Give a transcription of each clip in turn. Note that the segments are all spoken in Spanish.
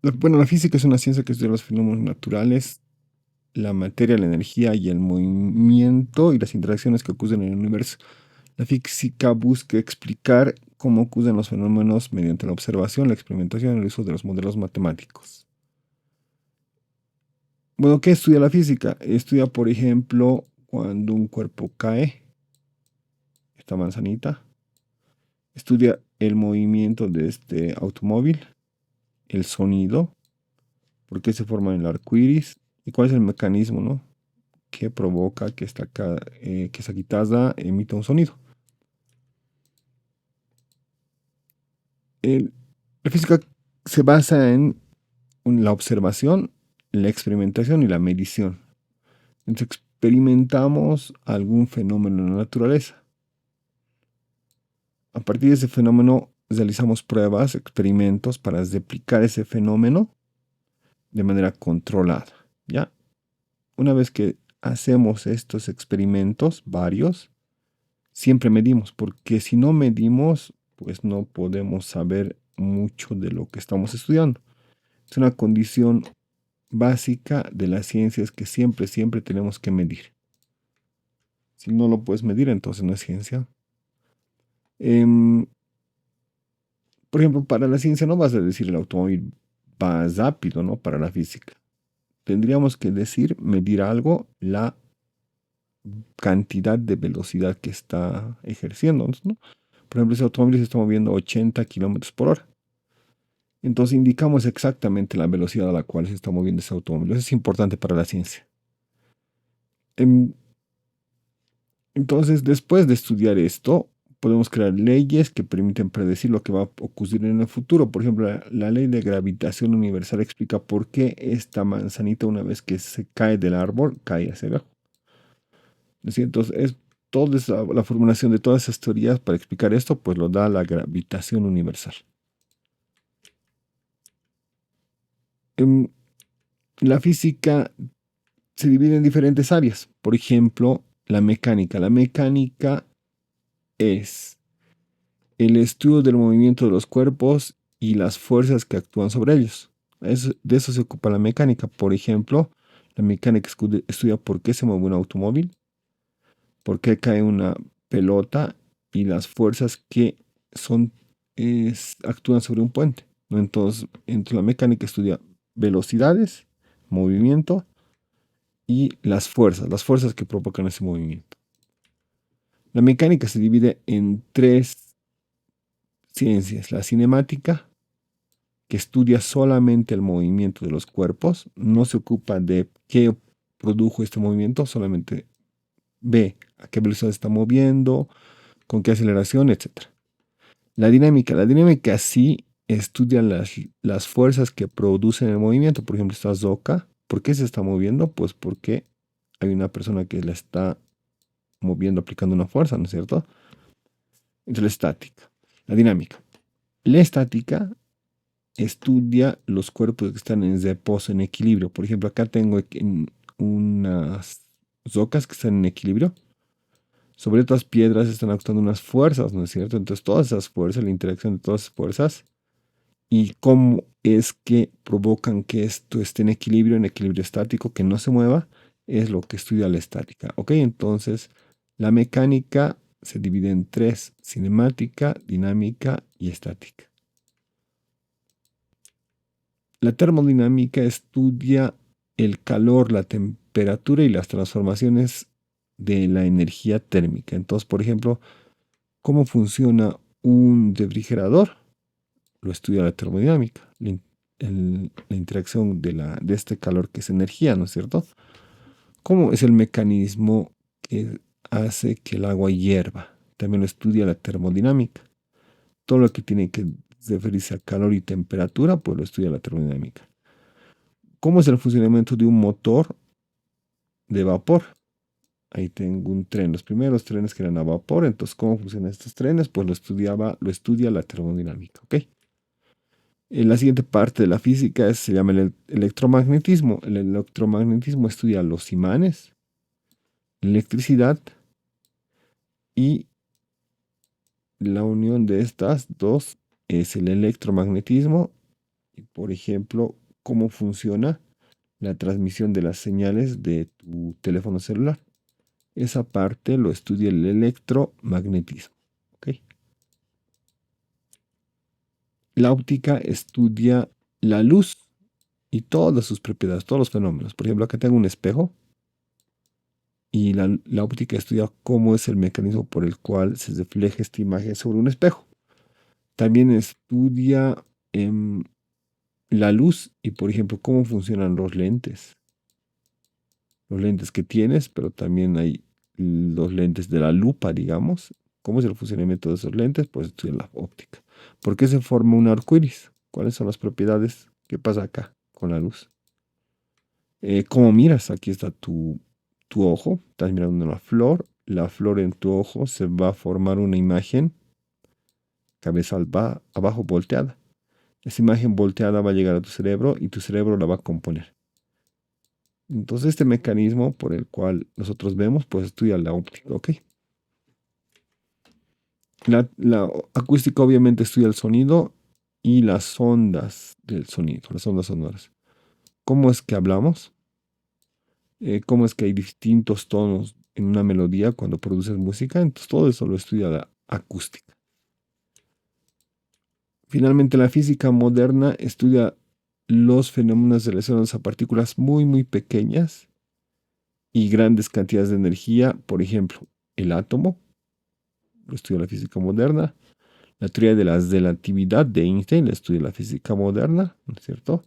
La física es una ciencia que estudia los fenómenos naturales, la materia, la energía y el movimiento y las interacciones que ocurren en el universo. La física busca explicar cómo ocurren los fenómenos mediante la observación, la experimentación y el uso de los modelos matemáticos. Bueno, ¿qué estudia la física? Estudia, por ejemplo, cuando un cuerpo cae, esta manzanita. Estudia el movimiento de este automóvil, el sonido, por qué se forma el arco iris y cuál es el mecanismo, ¿no?, que provoca que esa guitarra emita un sonido. El- la física se basa en la observación, la experimentación y la medición. Entonces experimentamos algún fenómeno en la naturaleza. A partir de ese fenómeno realizamos pruebas, experimentos para replicar ese fenómeno de manera controlada. ¿Ya? Una vez que hacemos estos experimentos, varios, siempre medimos, porque si no medimos, pues no podemos saber mucho de lo que estamos estudiando. Es una condición básica de la ciencia, es que siempre, siempre tenemos que medir. Si no lo puedes medir, entonces no es ciencia. Em, por ejemplo, para la ciencia no vas a decir el automóvil va rápido, ¿no? Para la física. Tendríamos que decir, medir algo, la cantidad de velocidad que está ejerciendo, ¿no? Por ejemplo, ese automóvil se está moviendo 80 kilómetros por hora. Entonces indicamos exactamente la velocidad a la cual se está moviendo ese automóvil. Eso es importante para la ciencia. Em, Entonces, después de estudiar esto, podemos crear leyes que permiten predecir lo que va a ocurrir en el futuro. Por ejemplo, la ley de gravitación universal explica por qué esta manzanita, una vez que se cae del árbol, cae hacia abajo. ¿Es decir? Entonces, toda la formulación de todas esas teorías para explicar esto, pues lo da la gravitación universal. Em, la física se divide en diferentes áreas. Por ejemplo, la mecánica. La mecánica es el estudio del movimiento de los cuerpos y las fuerzas que actúan sobre ellos. De eso se ocupa la mecánica. Por ejemplo, la mecánica estudia por qué se mueve un automóvil, por qué cae una pelota y las fuerzas que son, actúan sobre un puente, ¿no? Entonces la mecánica estudia velocidades, movimiento y las fuerzas que provocan ese movimiento. La mecánica se divide en tres ciencias: la cinemática, que estudia solamente el movimiento de los cuerpos, no se ocupa de qué produjo este movimiento, solamente ve a qué velocidad se está moviendo, con qué aceleración, etc. La dinámica sí estudia las fuerzas que producen el movimiento. Por ejemplo, esta roca, ¿por qué se está moviendo? Pues porque hay una persona que la está moviendo aplicando una fuerza, ¿no es cierto? Entonces la estática, la dinámica. La estática estudia los cuerpos que están en reposo, en equilibrio. Por ejemplo, acá tengo unas rocas que están en equilibrio. Sobre otras piedras están actuando unas fuerzas, ¿no es cierto? Entonces, todas esas fuerzas, la interacción de todas esas fuerzas y cómo es que provocan que esto esté en equilibrio estático, que no se mueva, es lo que estudia la estática. ¿Ok? Entonces, la mecánica se divide en tres: cinemática, dinámica y estática. La termodinámica estudia el calor, la temperatura y las transformaciones de la energía térmica. Entonces, por ejemplo, cómo funciona un refrigerador, lo estudia la termodinámica, la interacción de este calor que es energía, ¿no es cierto? ¿Cómo es el mecanismo que hace que el agua hierva? También lo estudia la termodinámica. Todo lo que tiene que referirse a calor y temperatura, pues lo estudia la termodinámica. ¿Cómo es el funcionamiento de un motor de vapor? Ahí tengo un tren, los primeros trenes que eran a vapor. Entonces, ¿cómo funcionan estos trenes? Pues lo estudia la termodinámica, ¿ok? La siguiente parte de la física se llama el electromagnetismo. El electromagnetismo estudia los imanes, la electricidad y la unión de estas dos es el electromagnetismo Y, por ejemplo, cómo funciona la transmisión de las señales de tu teléfono celular. Esa parte lo estudia el electromagnetismo. ¿Ok? La óptica estudia la luz y todas sus propiedades, todos los fenómenos. Por ejemplo, acá tengo un espejo y la óptica estudia cómo es el mecanismo por el cual se refleja esta imagen sobre un espejo. También estudia la luz y, por ejemplo, cómo funcionan los lentes. Los lentes que tienes, pero también hay los lentes de la lupa, digamos. ¿Cómo es el funcionamiento de esos lentes? Pues estudia la óptica. ¿Por qué se forma un arco iris? ¿Cuáles son las propiedades? ¿Qué pasa acá con la luz? ¿Cómo miras? Aquí está tu ojo. Estás mirando una flor. La flor en tu ojo se va a formar una imagen, cabeza abajo volteada. Esa imagen volteada va a llegar a tu cerebro y tu cerebro la va a componer. Entonces, este mecanismo por el cual nosotros vemos, pues estudia la óptica, ¿ok? La acústica obviamente estudia el sonido y las ondas del sonido, las ondas sonoras. ¿Cómo es que hablamos? ¿Cómo es que hay distintos tonos en una melodía cuando produces música? Entonces, todo eso lo estudia la acústica. Finalmente, la física moderna estudia los fenómenos relacionados a partículas muy, muy pequeñas y grandes cantidades de energía. Por ejemplo, el átomo, lo estudia la física moderna. La teoría de la relatividad de Einstein la estudia la física moderna, ¿no es cierto?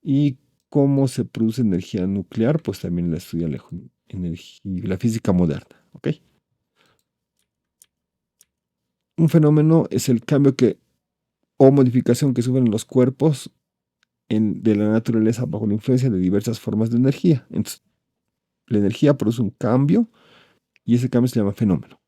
Y cómo se produce energía nuclear, pues también la estudia la física moderna, ¿ok? Un fenómeno es el cambio o modificación que sufren los cuerpos de la naturaleza bajo la influencia de diversas formas de energía. Entonces, la energía produce un cambio y ese cambio se llama fenómeno.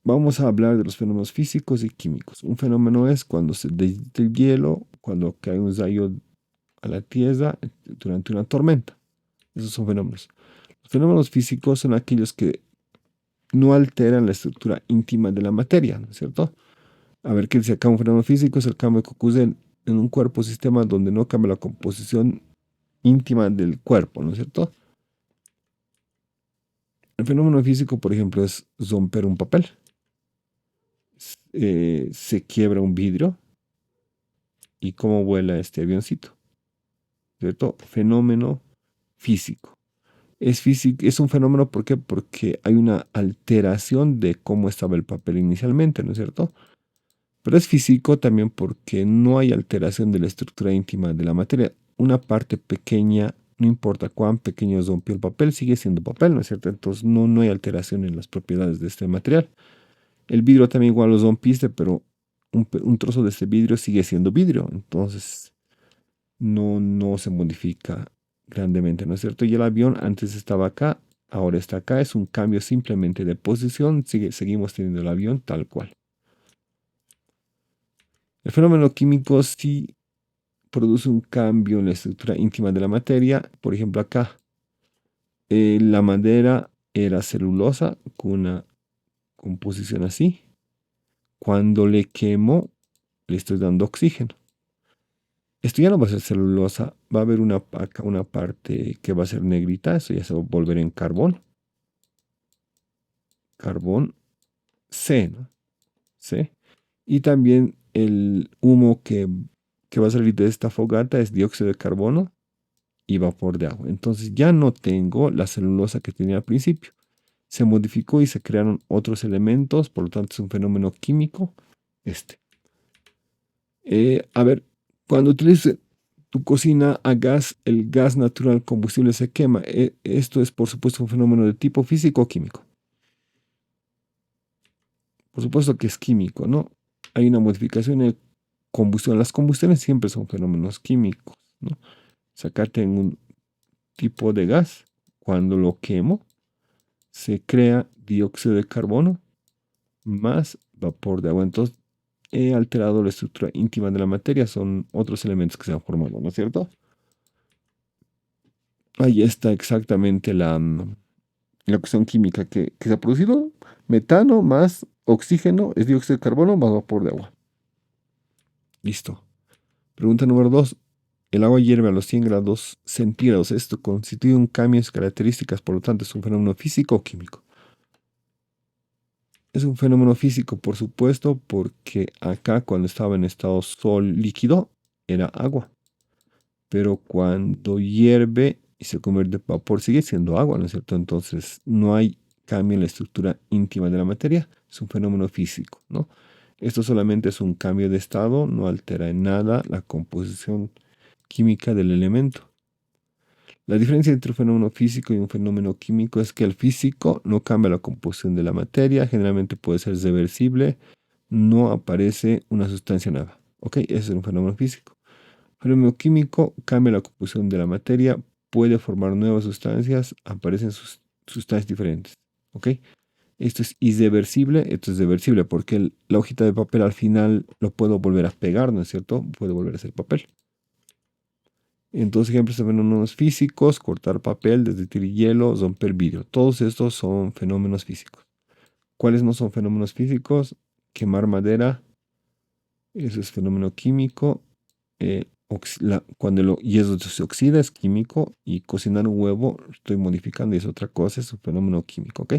Vamos a hablar de los fenómenos físicos y químicos. Un fenómeno es cuando se derrite el hielo, cuando cae un rayo a la Tierra durante una tormenta. Esos son fenómenos. Los fenómenos físicos son aquellos que no alteran la estructura íntima de la materia, ¿no es cierto? A ver, ¿qué dice acá? Un fenómeno físico es el cambio que ocurre en un cuerpo o sistema donde no cambia la composición íntima del cuerpo, ¿no es cierto? El fenómeno físico, por ejemplo, es romper un papel, se quiebra un vidrio y cómo vuela este avioncito, ¿cierto? Fenómeno físico. Es un fenómeno, ¿por qué? Porque hay una alteración de cómo estaba el papel inicialmente, ¿no es cierto? Pero es físico también porque no hay alteración de la estructura íntima de la materia. Una parte pequeña, no importa cuán pequeño rompió el papel, sigue siendo papel, ¿no es cierto? Entonces no hay alteración en las propiedades de este material. El vidrio también igual lo rompiste, pero un trozo de este vidrio sigue siendo vidrio. Entonces no se modifica grandemente, ¿no es cierto? Y el avión antes estaba acá, ahora está acá. Es un cambio simplemente de posición. Seguimos teniendo el avión tal cual. El fenómeno químico sí produce un cambio en la estructura íntima de la materia. Por ejemplo, acá la madera era celulosa con una composición así. Cuando le quemo, le estoy dando oxígeno. Esto ya no va a ser celulosa, va a haber acá una parte que va a ser negrita, eso ya se va a volver en carbón. Carbón C, ¿no? C. Y también el humo que va a salir de esta fogata es dióxido de carbono y vapor de agua. Entonces ya no tengo la celulosa que tenía al principio. Se modificó y se crearon otros elementos, por lo tanto es un fenómeno químico. A ver, cuando utilices tu cocina a gas, el gas natural combustible se quema. Esto es, por supuesto, un fenómeno de tipo físico o químico. Por supuesto que es químico, ¿no? Hay una modificación en combustión. Las combustiones siempre son fenómenos químicos, ¿no? Sacate en un tipo de gas, cuando lo quemo, se crea dióxido de carbono más vapor de agua. Entonces, he alterado la estructura íntima de la materia, son otros elementos que se han formado, ¿no es cierto? Ahí está exactamente la cuestión química que se ha producido. Metano más oxígeno es dióxido de carbono más vapor de agua. Listo. Pregunta número 2. El agua hierve a los 100 grados centígrados. Esto constituye un cambio en sus características, por lo tanto, ¿es un fenómeno físico o químico? Es un fenómeno físico, por supuesto, porque acá cuando estaba en estado sol líquido era agua. Pero cuando hierve y se convierte en vapor, sigue siendo agua, ¿no es cierto? Entonces, no hay cambio en la estructura íntima de la materia. Es un fenómeno físico, ¿no? Esto solamente es un cambio de estado, no altera en nada la composición química del elemento. La diferencia entre un fenómeno físico y un fenómeno químico es que el físico no cambia la composición de la materia, generalmente puede ser reversible, no aparece una sustancia nueva. ¿Ok? Ese es un fenómeno físico. El fenómeno químico cambia la composición de la materia, puede formar nuevas sustancias, aparecen sustancias diferentes. ¿Ok? Esto es irreversible, esto es reversible, porque la hojita de papel al final lo puedo volver a pegar, ¿no es cierto? Puede volver a ser papel. Entonces, ejemplos de fenómenos físicos: cortar papel, derretir hielo, romper vidrio. Todos estos son fenómenos físicos. ¿Cuáles no son fenómenos físicos? Quemar madera, eso es fenómeno químico. Cuando el hierro se oxida es químico, y cocinar un huevo, estoy modificando y es otra cosa, es un fenómeno químico, ¿ok?